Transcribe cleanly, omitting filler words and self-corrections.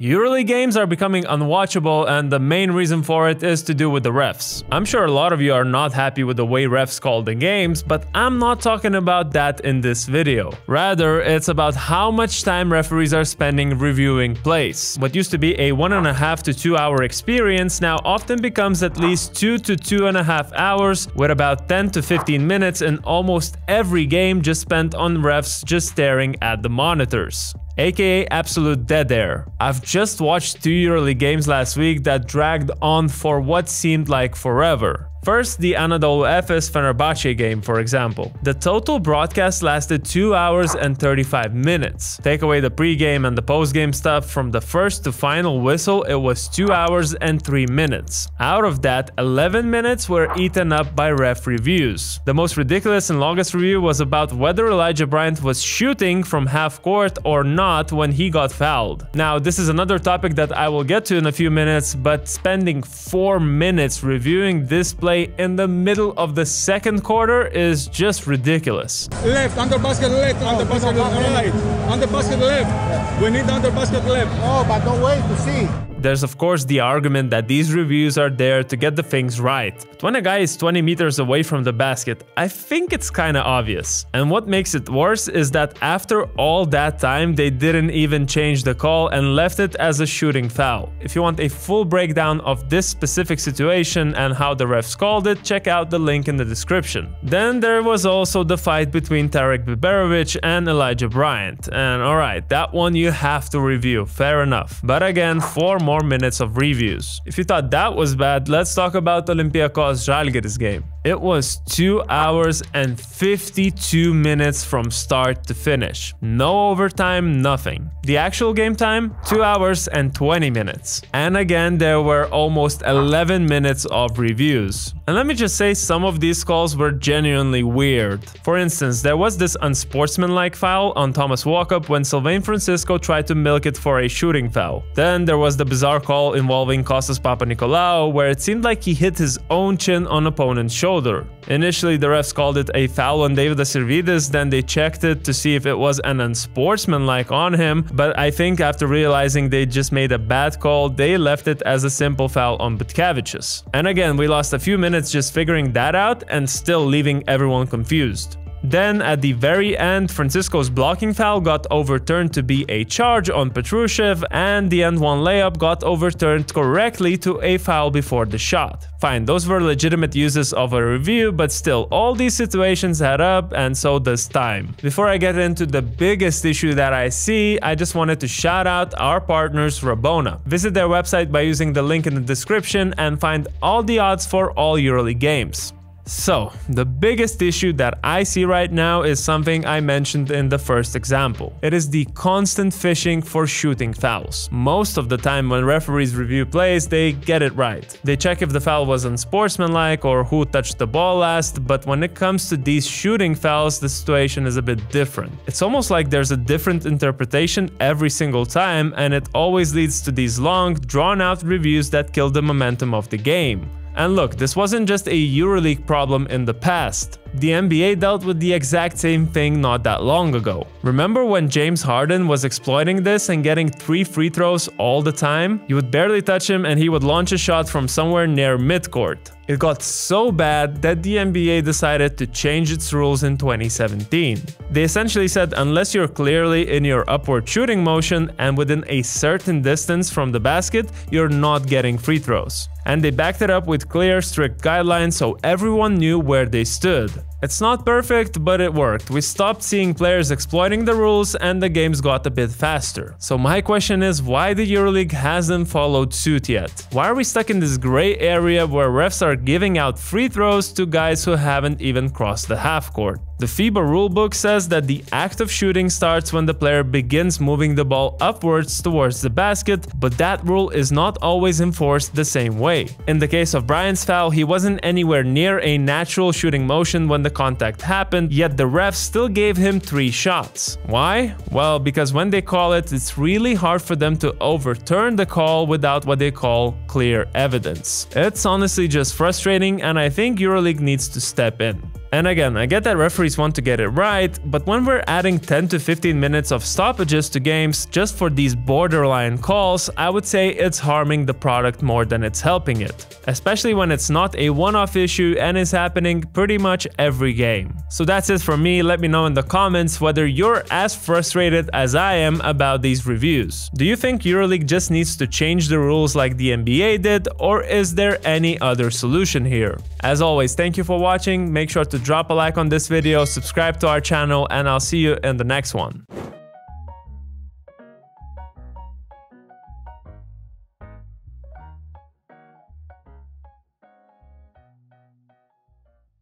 EuroLeague games are becoming unwatchable, and the main reason for it is to do with the refs. I'm sure a lot of you are not happy with the way refs call the games, but I'm not talking about that in this video. Rather, it's about how much time referees are spending reviewing plays. What used to be a 1.5 to 2 hour experience now often becomes at least 2 to 2.5 hours, with about 10 to 15 minutes in almost every game just spent on refs just staring at the monitors. AKA absolute dead air. I've just watched 2 EuroLeague games last week that dragged on for what seemed like forever. First, the Anadolu Efes Fenerbahce game, for example. The total broadcast lasted 2 hours and 35 minutes. Take away the pre-game and the post-game stuff, from the first to final whistle it was 2 hours and 3 minutes. Out of that, 11 minutes were eaten up by ref reviews. The most ridiculous and longest review was about whether Bryant was shooting from half court or not when he got fouled. Now, this is another topic that I will get to in a few minutes, but spending 4 minutes reviewing this play in the middle of the second quarter is just ridiculous. Left, under basket left, under basket right, under basket left. We need under basket left. Oh, but don't wait to see. There's of course the argument that these reviews are there to get the things right. But when a guy is 20 meters away from the basket, I think it's kinda obvious. And what makes it worse is that after all that time, they didn't even change the call and left it as a shooting foul. If you want a full breakdown of this specific situation and how the refs called it, check out the link in the description. Then there was also the fight between Tarik Biberovic and Bryant. And alright, that one you have to review, fair enough. But again, 4 more minutes of reviews. If you thought that was bad, let's talk about Olympiacos Žalgiris game. It was 2 hours and 52 minutes from start to finish. No overtime, nothing. The actual game time? 2 hours and 20 minutes. And again, there were almost 11 minutes of reviews. And let me just say, some of these calls were genuinely weird. For instance, there was this unsportsmanlike foul on Thomas Walkup when Sylvain Francisco tried to milk it for a shooting foul. Then there was the bizarre call involving Kostas Papanikolaou, where it seemed like he hit his own chin on opponent's shoulder. Initially, the refs called it a foul on David Asirvidis, then they checked it to see if it was an unsportsmanlike on him, but I think after realizing they just made a bad call, they left it as a simple foul on Butkevicius. And again, we lost a few minutes just figuring that out and still leaving everyone confused. Then, at the very end, Francisco's blocking foul got overturned to be a charge on Petrushev, and the end-one layup got overturned correctly to a foul before the shot. Fine, those were legitimate uses of a review, but still, all these situations add up, and so does time. Before I get into the biggest issue that I see, I just wanted to shout out our partners Rabona. Visit their website by using the link in the description and find all the odds for all EuroLeague games. So, the biggest issue that I see right now is something I mentioned in the first example. It is the constant fishing for shooting fouls. Most of the time when referees review plays, they get it right. They check if the foul was unsportsmanlike or who touched the ball last, but when it comes to these shooting fouls, the situation is a bit different. It's almost like there's a different interpretation every single time, and it always leads to these long, drawn-out reviews that kill the momentum of the game. And look, this wasn't just a EuroLeague problem in the past. The NBA dealt with the exact same thing not that long ago. Remember when James Harden was exploiting this and getting 3 free throws all the time? You would barely touch him and he would launch a shot from somewhere near midcourt. It got so bad that the NBA decided to change its rules in 2017. They essentially said unless you're clearly in your upward shooting motion and within a certain distance from the basket, you're not getting free throws. And they backed it up with clear, strict guidelines so everyone knew where they stood. It's not perfect, but it worked. We stopped seeing players exploiting the rules and the games got a bit faster. So my question is, why the EuroLeague hasn't followed suit yet? Why are we stuck in this gray area where refs are giving out free throws to guys who haven't even crossed the half court? The FIBA rulebook says that the act of shooting starts when the player begins moving the ball upwards towards the basket, but that rule is not always enforced the same way. In the case of Bryant's foul, he wasn't anywhere near a natural shooting motion when the contact happened, yet the refs still gave him 3 shots. Why? Well, because when they call it, it's really hard for them to overturn the call without what they call clear evidence. It's honestly just frustrating, and I think EuroLeague needs to step in. And again, I get that referees want to get it right, but when we're adding 10 to 15 minutes of stoppages to games just for these borderline calls, I would say it's harming the product more than it's helping it. Especially when it's not a one-off issue and is happening pretty much every game. So that's it from me. Let me know in the comments whether you're as frustrated as I am about these reviews. Do you think EuroLeague just needs to change the rules like the NBA did, or is there any other solution here? As always, thank you for watching. Make sure to drop a like on this video, subscribe to our channel, and I'll see you in the next one.